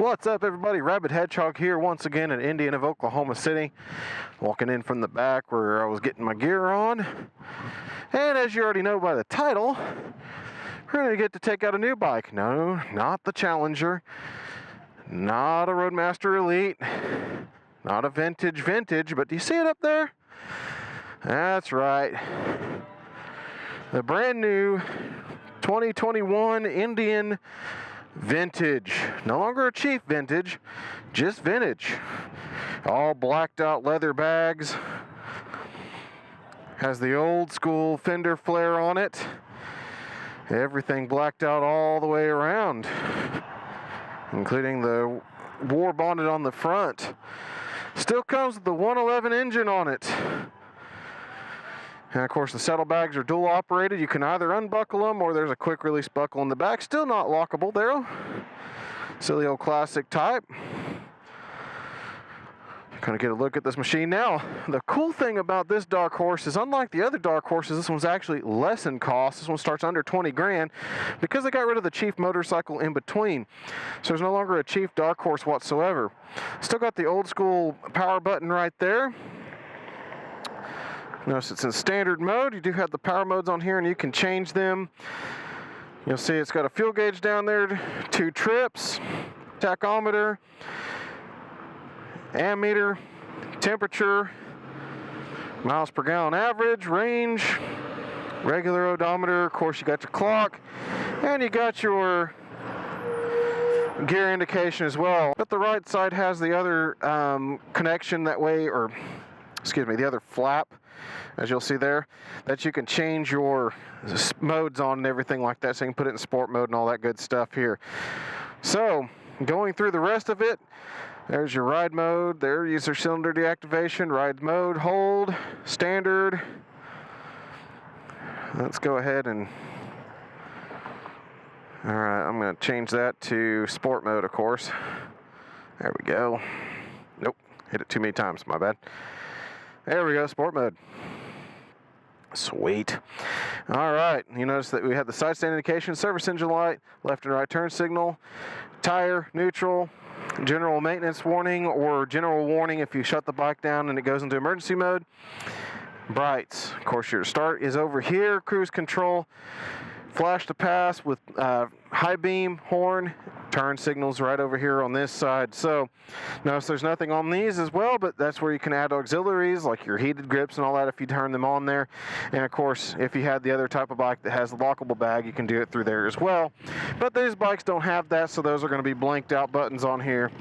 What's up, everybody? Rabid Hedgehog here once again at Indian of Oklahoma City. Walking in from the back where I was getting my gear on. And as you already know by the title, we're going to get to take out a new bike. No, not the Challenger. Not a Roadmaster Elite. Not a vintage, but do you see it up there? That's right. The brand new 2021 Indian Vintage. No longer a cheap vintage, just vintage. All blacked out leather bags. Has the old school fender flare on it. Everything blacked out all the way around, including the war bonded on the front. Still comes with the 111 engine on it. And of course the saddlebags are dual operated. You can either unbuckle them or there's a quick release buckle in the back. Still not lockable there. Silly old classic type. Kind of get a look at this machine now. The cool thing about this dark horse is, unlike the other dark horses, this one's actually less in cost. This one starts under 20 grand because they got rid of the Chief motorcycle in between. So there's no longer a Chief dark horse whatsoever. Still got the old school power button right there. Notice it's in standard mode. You do have the power modes on here and you can change them. You'll see it's got a fuel gauge down there, 2 trips, tachometer, ammeter, temperature, miles per gallon average, range, regular odometer. Of course you got your clock and you got your gear indication as well. But the right side has the other connection that way, or excuse me, the other flap, as you'll see there, that you can change your modes on and everything like that, so you can put it in sport mode and all that good stuff here. So going through the rest of it, there's your ride mode, there, user cylinder deactivation, ride mode, hold, standard. Let's go ahead and, all right, I'm going to change that to sport mode, of course. There we go. Nope, hit it too many times, my bad. There we go, sport mode. Sweet. All right, you notice that we have the side stand indication, service engine light, left and right turn signal, tire, neutral, general maintenance warning, or general warning if you shut the bike down and it goes into emergency mode. Brights, of course your start is over here, cruise control, flash to pass with high beam, horn, turn signals right over here on this side. So notice there's nothing on these as well, but that's where you can add auxiliaries like your heated grips and all that if you turn them on there. And of course, if you had the other type of bike that has the lockable bag, you can do it through there as well. But these bikes don't have that, so those are going to be blanked out buttons on here.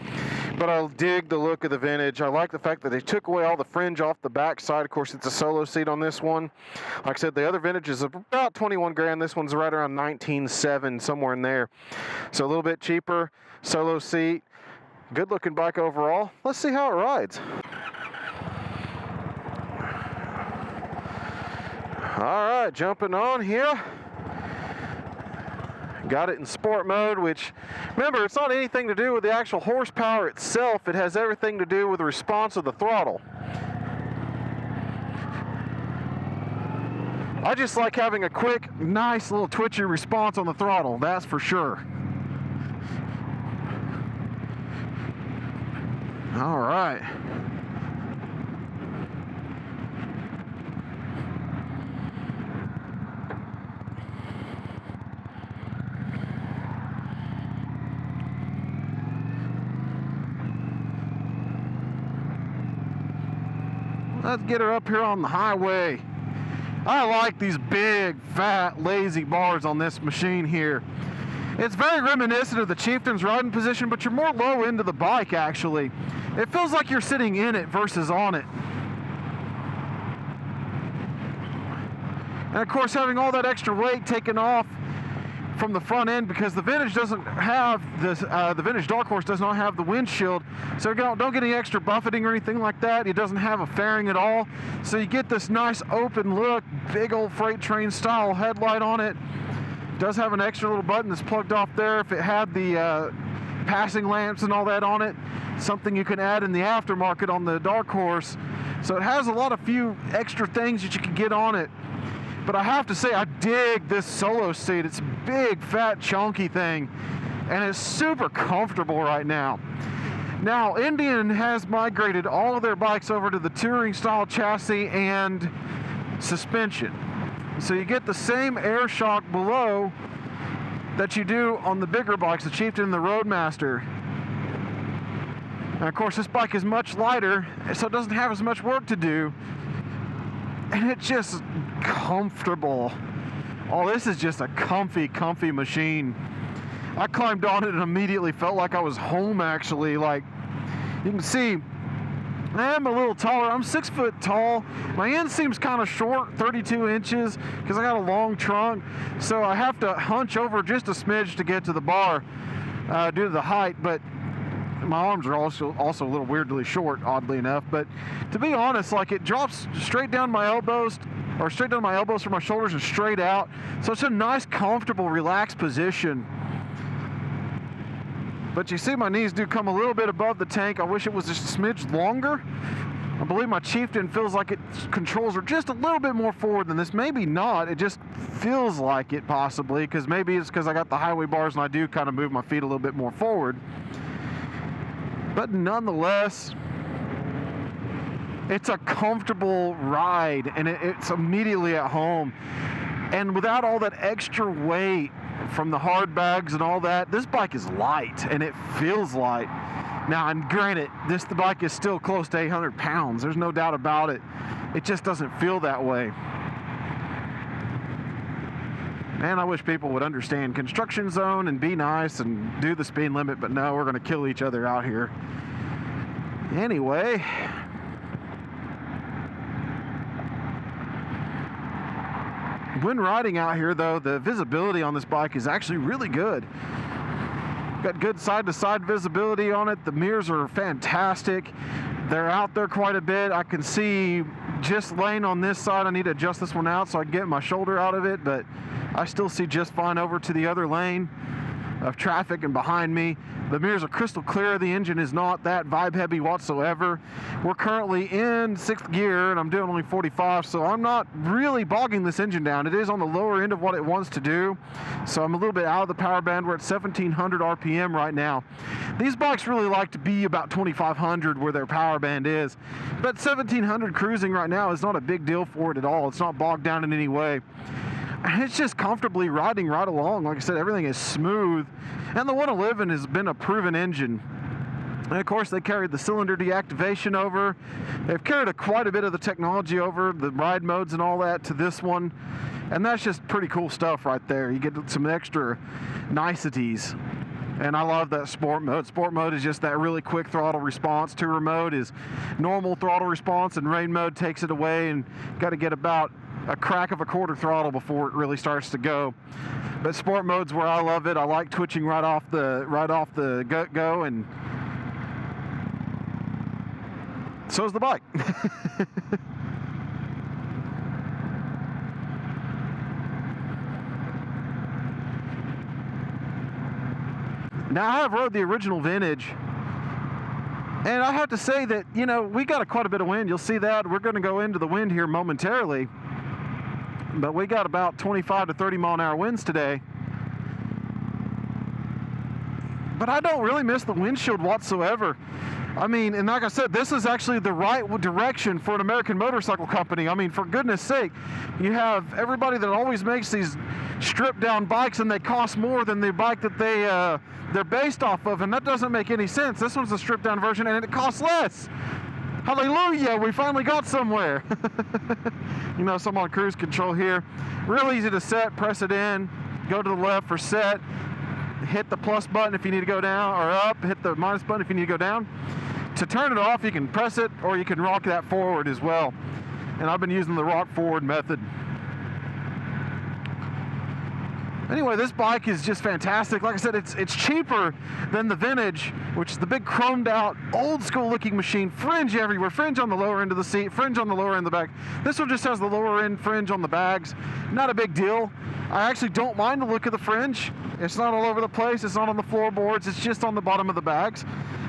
But I dig the look of the vintage. I like the fact that they took away all the fringe off the back side. Of course, it's a solo seat on this one. Like I said, the other vintage is about 21 grand. This one's right around 19.7, somewhere in there. So a little bit cheaper, solo seat. Good looking bike overall. Let's see how it rides. All right, jumping on here. Got it in sport mode, which, remember, it's not anything to do with the actual horsepower itself. It has everything to do with the response of the throttle. I just like having a quick, nice little twitchy response on the throttle, that's for sure. All right. Let's get her up here on the highway. I like these big, fat, lazy bars on this machine here. It's very reminiscent of the Chieftain's riding position, but you're more low into the bike, actually. It feels like you're sitting in it versus on it. And of course, having all that extra weight taken off from the front end, because the vintage doesn't have this, the vintage dark horse does not have the windshield, so you don't get any extra buffeting or anything like that. It doesn't have a fairing at all, so you get this nice open look, big old freight train style headlight on it. It does have an extra little button that's plugged off there if it had the passing lamps and all that on it, something you can add in the aftermarket on the dark horse. So it has a lot of few extra things that you can get on it. But I have to say, I dig this solo seat. It's a big, fat, chunky thing. and it's super comfortable right now. Now, Indian has migrated all of their bikes over to the touring style chassis and suspension. So you get the same air shock below that you do on the bigger bikes, the Chieftain and the Roadmaster. And of course, this bike is much lighter, so it doesn't have as much work to do. And it's just comfortable. Oh, this is just a comfy machine. I climbed on it and immediately felt like I was home, actually. Like, you can see, I am a little taller. I'm 6 foot tall. My end seems kind of short, 32 inches, because I got a long trunk. So I have to hunch over just a smidge to get to the bar due to the height. But my arms are also a little weirdly short, oddly enough. But to be honest, like, it drops straight down my elbows, or straight down my elbows from my shoulders and straight out. So it's a nice, comfortable, relaxed position. But you see my knees do come a little bit above the tank. I wish it was just a smidge longer. I believe my Chieftain feels like its controls are just a little bit more forward than this. Maybe not. It just feels like it, possibly, because maybe it's because I got the highway bars and I do kind of move my feet a little bit more forward. But nonetheless, it's a comfortable ride, and it's immediately at home. And without all that extra weight from the hard bags and all that, this bike is light, and it feels light. Now, and granted, the bike is still close to 800 pounds. There's no doubt about it. It just doesn't feel that way. Man, I wish people would understand construction zone and be nice and do the speed limit, but no, we're going to kill each other out here. Anyway, when riding out here, though, the visibility on this bike is actually really good. Got good side-to-side visibility on it. The mirrors are fantastic. They're out there quite a bit. I can see just lane on this side. I need to adjust this one out so I can get my shoulder out of it, but I still see just fine over to the other lane of traffic and behind me. The mirrors are crystal clear. The engine is not that vibe heavy whatsoever. We're currently in 6th gear and I'm doing only 45, so I'm not really bogging this engine down. It is on the lower end of what it wants to do, so I'm a little bit out of the power band. We're at 1700 RPM right now. These bikes really like to be about 2500 where their power band is, but 1700 cruising right now is not a big deal for it at all. It's not bogged down in any way. It's just comfortably riding right along. Like I said, everything is smooth. And the 111 has been a proven engine. And of course, they carried the cylinder deactivation over. They've carried quite a bit of the technology over, the ride modes and all that, to this one. And that's just pretty cool stuff right there. You get some extra niceties. And I love that sport mode. Sport mode is just that really quick throttle response. Tourer mode is normal throttle response, and rain mode takes it away, and got to get about a crack of a quarter throttle before it really starts to go. But sport mode's where I love it. I like twitching right off the go, and so is the bike. Now, I have rode the original vintage, and I have to say that, you know, we got quite a bit of wind. You'll see that. We're going to go into the wind here momentarily, but we got about 25 to 30 mile an hour winds today. But I don't really miss the windshield whatsoever. I mean, and like I said, this is actually the right direction for an American motorcycle company. I mean, for goodness sake, you have everybody that always makes these stripped down bikes, and they cost more than the bike that they're based off of, and that doesn't make any sense. This one's a stripped down version, and it costs less. Hallelujah, we finally got somewhere. You know, so I'm on cruise control here. Real easy to set, press it in, go to the left for set, hit the plus button if you need to go down, or up, hit the minus button if you need to go down. To turn it off, you can press it, or you can rock that forward as well. And I've been using the rock forward method. Anyway, this bike is just fantastic. Like I said, it's cheaper than the vintage, which is the big chromed out, old school looking machine. Fringe everywhere, fringe on the lower end of the seat, fringe on the lower end of the back. This one just has the lower end fringe on the bags. Not a big deal. I actually don't mind the look of the fringe. It's not all over the place, it's not on the floorboards, it's just on the bottom of the bags.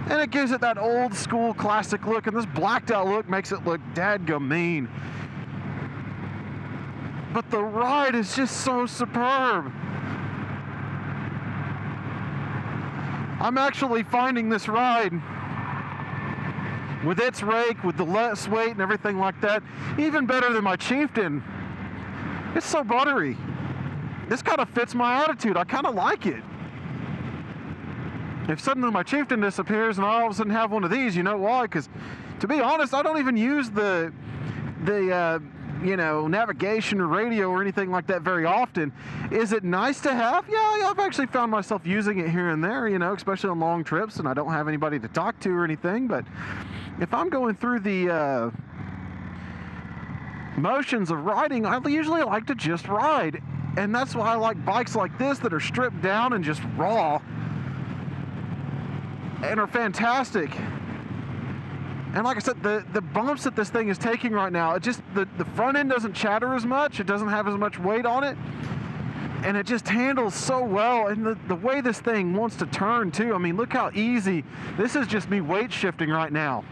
And it gives it that old school classic look, and this blacked out look makes it look dadgum mean. But the ride is just so superb. I'm actually finding this ride, with its rake, with the less weight and everything like that, even better than my Chieftain. It's so buttery. This kind of fits my attitude. I kind of like it. If suddenly my Chieftain disappears and I all of a sudden have one of these, you know why? Because, to be honest, I don't even use the you know, navigation or radio or anything like that very often. Is it nice to have? Yeah, I've actually found myself using it here and there, you know, especially on long trips and I don't have anybody to talk to or anything. But if I'm going through the motions of riding, I usually like to just ride. And that's why I like bikes like this that are stripped down and just raw and are fantastic. And like I said, the bumps that this thing is taking right now, it just, the front end doesn't chatter as much, it doesn't have as much weight on it, and it just handles so well. And the way this thing wants to turn too, I mean, look how easy, this is just me weight shifting right now.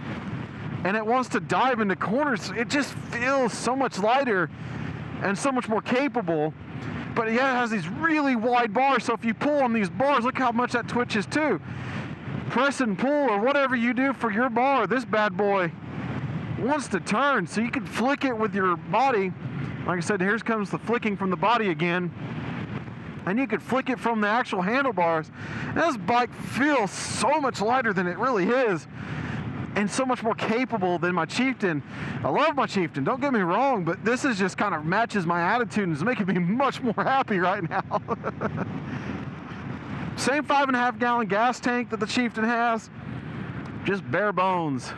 And it wants to dive into corners. It just feels so much lighter and so much more capable. But yeah, it has these really wide bars, so if you pull on these bars, look how much that twitches too. Press and pull or whatever you do for your bar, this bad boy wants to turn, so you can flick it with your body. Like I said, here comes the flicking from the body again, and you can flick it from the actual handlebars. And this bike feels so much lighter than it really is, and so much more capable than my Chieftain. I love my Chieftain, don't get me wrong, but this is just kind of matches my attitude and is making me much more happy right now. Same 5.5 gallon gas tank that the Chieftain has, just bare bones.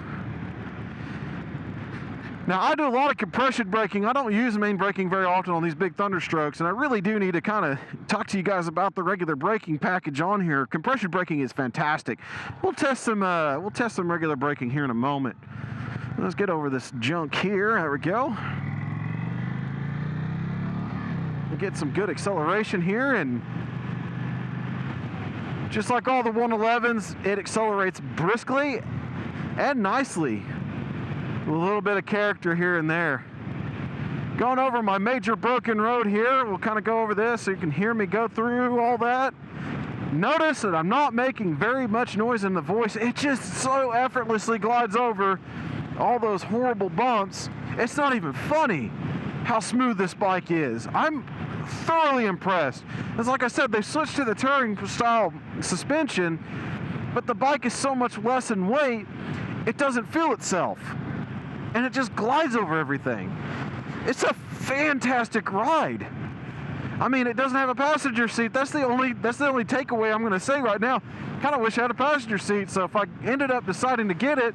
Now, I do a lot of compression braking. I don't use main braking very often on these big Thunderstrokes, and I really do need to kind of talk to you guys about the regular braking package on here. Compression braking is fantastic. We'll test some regular braking here in a moment. Let's get over this junk here. There we go. We'll get some good acceleration here, and just like all the 111s, it accelerates briskly and nicely, with a little bit of character here and there. Going over my major broken road here, we'll kind of go over this so you can hear me go through all that. Notice that I'm not making very much noise in the voice. It just so effortlessly glides over all those horrible bumps. It's not even funny how smooth this bike is. I'm thoroughly impressed. It's like I said, they switched to the touring style suspension, but the bike is so much less in weight, it doesn't feel itself, and it just glides over everything. It's a fantastic ride. I mean, it doesn't have a passenger seat. That's the only takeaway I'm going to say right now. Kind of wish I had a passenger seat, so if I ended up deciding to get it,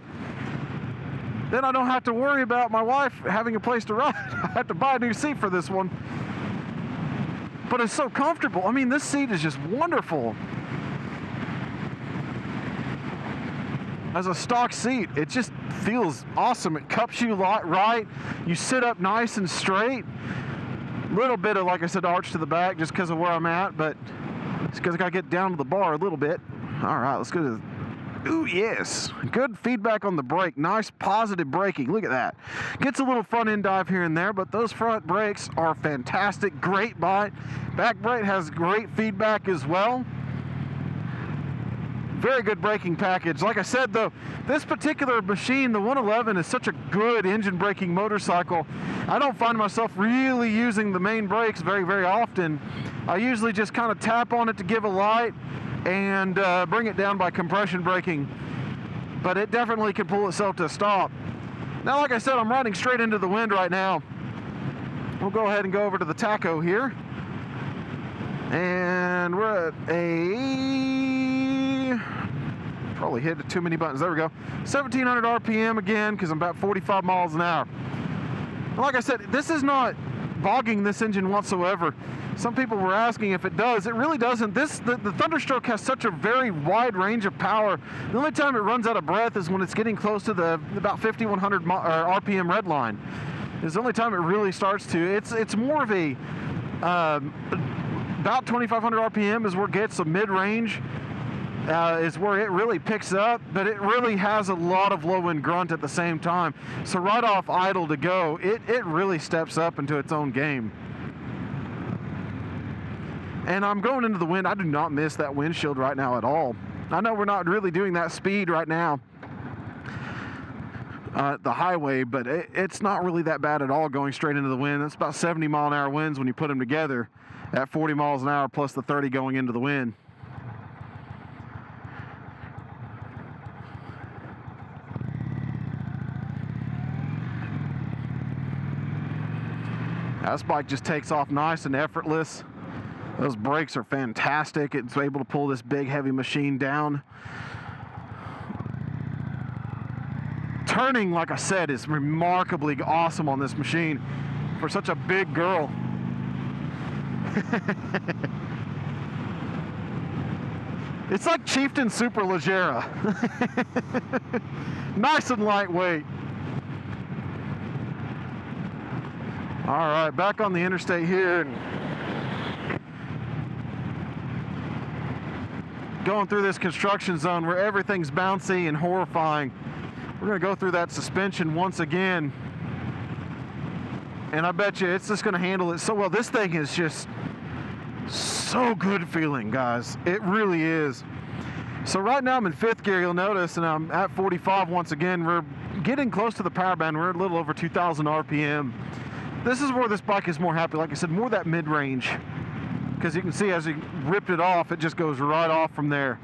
then I don't have to worry about my wife having a place to ride. I have to buy a new seat for this one. But it's so comfortable. I mean, this seat is just wonderful. As a stock seat, it just feels awesome. It cups you right. You sit up nice and straight. A little bit of, like I said, arch to the back just because of where I'm at, but it's because I got to get down to the bar a little bit. All right, let's go to the... Ooh, yes. Good feedback on the brake. Nice positive braking. Look at that. Gets a little front end dive here and there, but those front brakes are fantastic. Great bite. Back brake has great feedback as well. Very good braking package. Like I said, though, this particular machine, the 111, is such a good engine braking motorcycle. I don't find myself really using the main brakes very, very often. I usually just kind of tap on it to give a light and bring it down by compression braking, but it definitely can pull itself to a stop. Now, like I said, I'm riding straight into the wind right now. We'll go ahead and go over to the tacho here, and we're at a, probably hit too many buttons, there we go, 1700 RPM again, because I'm about 45 miles an hour. Like I said, this is not bogging this engine whatsoever. Some people were asking if it does. It really doesn't. The Thunderstroke has such a very wide range of power. The only time it runs out of breath is when it's getting close to the about 5100 RPM red line. It's the only time it really starts to. It's more of a about 2500 RPM is where it gets a mid-range. Is where it really picks up, but it really has a lot of low-end grunt at the same time. So right off idle to go, it really steps up into its own game. And I'm going into the wind. I do not miss that windshield right now at all. I know we're not really doing that speed right now, the highway, but it's not really that bad at all going straight into the wind. That's about 70 mile an hour winds when you put them together at 40 miles an hour plus the 30 going into the wind. This bike just takes off nice and effortless. Those brakes are fantastic. It's able to pull this big heavy machine down. Turning, like I said, is remarkably awesome on this machine for such a big girl. It's like Chieftain Superleggera. Nice and lightweight. All right, back on the interstate here. Going through this construction zone where everything's bouncy and horrifying. We're gonna go through that suspension once again. And I bet you it's just gonna handle it so well. This thing is just so good feeling, guys. It really is. So right now I'm in 5th gear, you'll notice, and I'm at 45 once again. We're getting close to the power band. We're a little over 2,000 RPM. This is where this bike is more happy. Like I said, more that mid-range. Because you can see as he ripped it off, it just goes right off from there.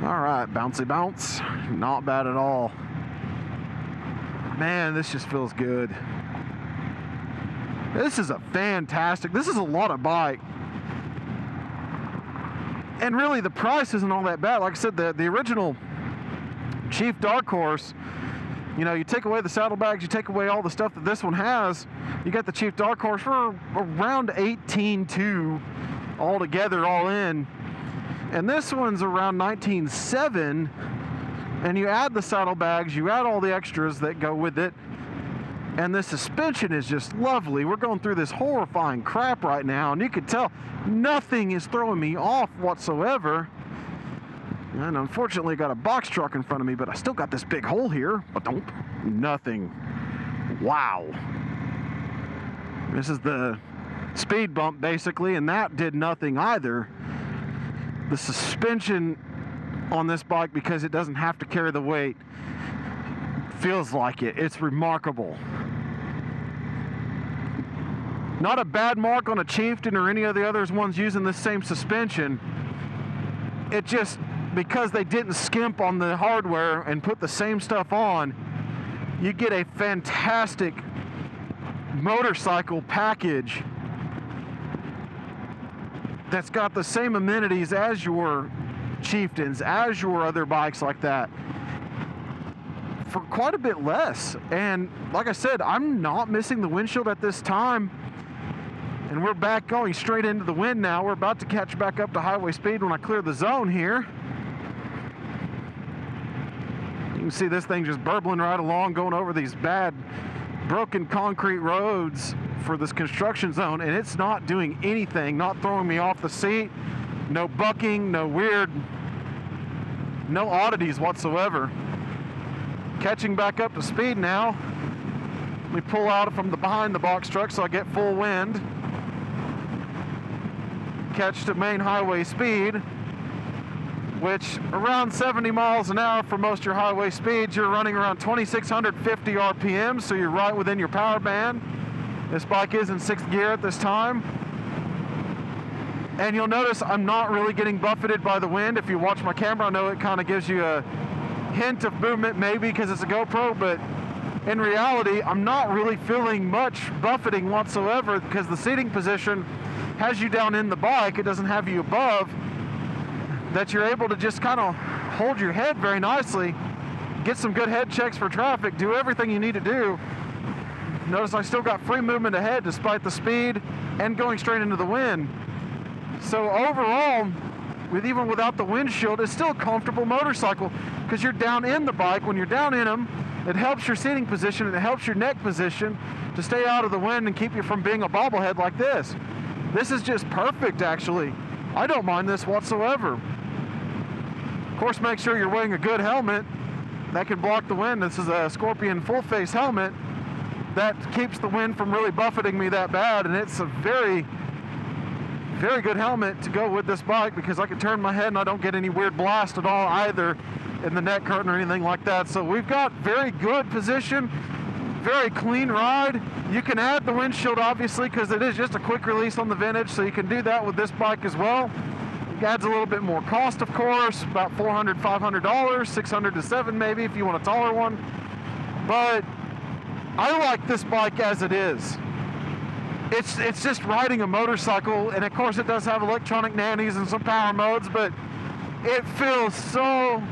All right, bouncy bounce. Not bad at all. Man, this just feels good. This is a fantastic, this is a lot of bike. And really the price isn't all that bad. Like I said, the original Chief Dark Horse, you know, you take away the saddlebags, you take away all the stuff that this one has, you got the Chief Dark Horse for around 18.2 altogether, all in. And this one's around 19.7, and you add the saddlebags, you add all the extras that go with it, and the suspension is just lovely. We're going through this horrifying crap right now, and you can tell nothing is throwing me off whatsoever. And unfortunately, I got a box truck in front of me, but I still got this big hole here. But nothing. Wow. This is the speed bump, basically, and that did nothing either. The suspension on this bike, because it doesn't have to carry the weight, feels like it. It's remarkable. Not a bad mark on a Chieftain or any of the others ones using this same suspension. It just, because they didn't skimp on the hardware and put the same stuff on, you get a fantastic motorcycle package that's got the same amenities as your Chieftains, as your other bikes like that, for quite a bit less. And like I said, I'm not missing the windshield at this time. And we're back going straight into the wind now. We're about to catch back up to highway speed when I clear the zone here. You can see this thing just burbling right along, going over these bad broken concrete roads for this construction zone, and it's not doing anything, not throwing me off the seat, no bucking, no weird, no oddities whatsoever. Catching back up to speed now. We pull out from behind the box truck so I get full wind. Catch to main highway speed, which around 70 miles an hour for most of your highway speeds, you're running around 2,650 RPM, so you're right within your power band. This bike is in 6th gear at this time. And you'll notice I'm not really getting buffeted by the wind. If you watch my camera, I know it kind of gives you a hint of movement maybe because it's a GoPro, but in reality, I'm not really feeling much buffeting whatsoever because the seating position has you down in the bike. It doesn't have you above, that you're able to just kind of hold your head very nicely, get some good head checks for traffic, do everything you need to do. Notice I still got free movement ahead despite the speed and going straight into the wind. So overall, even without the windshield, it's still a comfortable motorcycle because you're down in the bike. When you're down in them, it helps your seating position and it helps your neck position to stay out of the wind and keep you from being a bobblehead like this. This is just perfect, actually. I don't mind this whatsoever. Of course, make sure you're wearing a good helmet that can block the wind. This is a Scorpion full face helmet that keeps the wind from really buffeting me that bad, and it's a very, very good helmet to go with this bike because I can turn my head and I don't get any weird blast at all either in the neck curtain or anything like that. So we've got very good position, very clean ride. You can add the windshield obviously because it is just a quick release on the Vintage, so you can do that with this bike as well. It adds a little bit more cost, of course, about $400, $500, $600 to $700 maybe if you want a taller one. But I like this bike as it is. It's just riding a motorcycle, and of course it does have electronic nannies and some power modes, but it feels so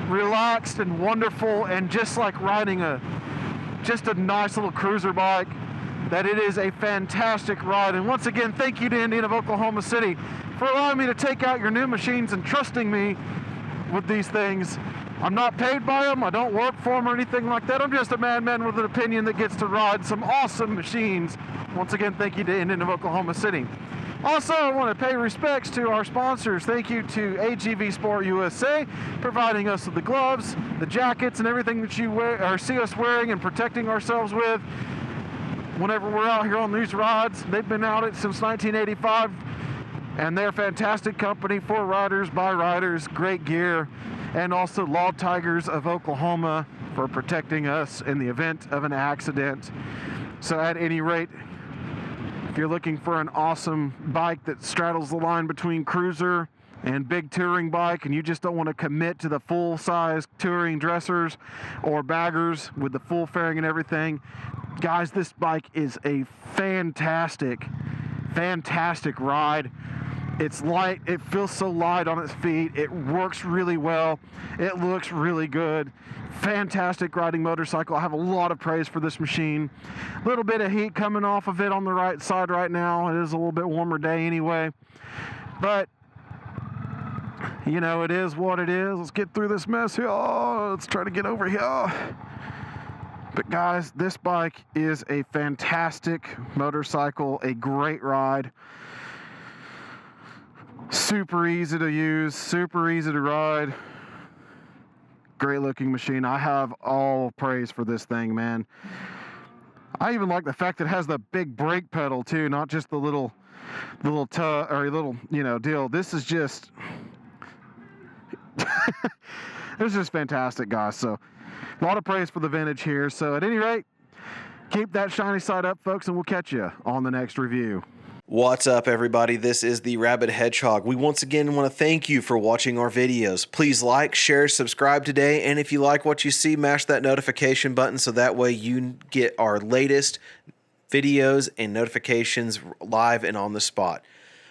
relaxed and wonderful and just like riding just a nice little cruiser bike, that it is a fantastic ride. And once again, thank you to Indian of Oklahoma City for allowing me to take out your new machines and trusting me with these things. I'm not paid by them, I don't work for them or anything like that. I'm just a madman with an opinion that gets to ride some awesome machines. Once again, thank you to Indian of Oklahoma City. Also, I want to pay respects to our sponsors. Thank you to AGVSportUSA, providing us with the gloves, the jackets, and everything that you wear or see us wearing and protecting ourselves with whenever we're out here on these rides. They've been out since 1985, and they're a fantastic company for riders, by riders, great gear. And also Law Tigers of Oklahoma for protecting us in the event of an accident. So at any rate, if you're looking for an awesome bike that straddles the line between cruiser and big touring bike, and you just don't want to commit to the full-size touring dressers or baggers with the full fairing and everything, guys, this bike is a fantastic ride. It's light, it feels so light on its feet, it works really well, it looks really good. Fantastic riding motorcycle. I have a lot of praise for this machine. A little bit of heat coming off of it on the right side right now. It is a little bit warmer day anyway. But, you know, it is what it is. Let's get through this mess here. Oh, let's try to get over here. But guys, this bike is a fantastic motorcycle, a great ride. Super easy to use, super easy to ride. Great looking machine. I have all praise for this thing, man. I even like the fact that it has the big brake pedal too, not just the little deal. This is just this is fantastic, guys. So a lot of praise for the Vintage here. So at any rate, keep that shiny side up, folks, and we'll catch you on the next review. What's up, everybody? This is the Rabid Hedgehog. We once again want to thank you for watching our videos. Please like, share, subscribe today, and if you like what you see, mash that notification button so that way you get our latest videos and notifications live and on the spot.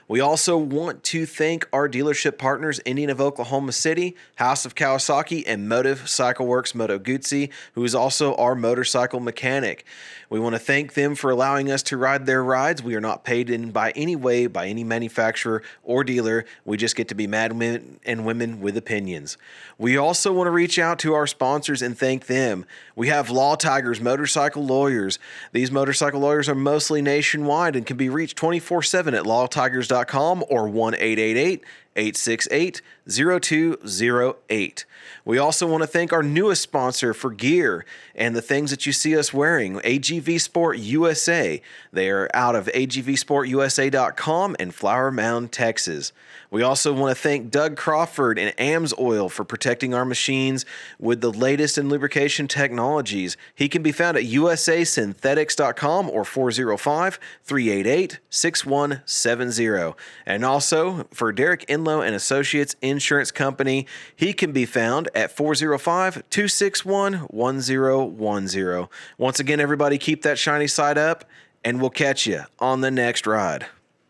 We also want to thank our dealership partners, Indian of Oklahoma City, House of Kawasaki, and Motorcycle Works Moto Guzzi, who is also our motorcycle mechanic. We want to thank them for allowing us to ride their rides. We are not paid in by any way by any manufacturer or dealer. We just get to be madmen and women with opinions. We also want to reach out to our sponsors and thank them. We have Law Tigers Motorcycle Lawyers. These motorcycle lawyers are mostly nationwide and can be reached 24/7 at lawtigers.com or 1-888-868-0208. We also want to thank our newest sponsor for gear and the things that you see us wearing, AGV Sport USA. They are out of AGVSportUSA.com in Flower Mound, Texas. We also want to thank Doug Crawford and AMS Oil for protecting our machines with the latest in lubrication technologies. He can be found at usasynthetics.com or 405-388-6170. And also for Derek Enloe and Associates Insurance Company, he can be found at 405-261-1010. Once again, everybody, keep that shiny side up, and we'll catch you on the next ride.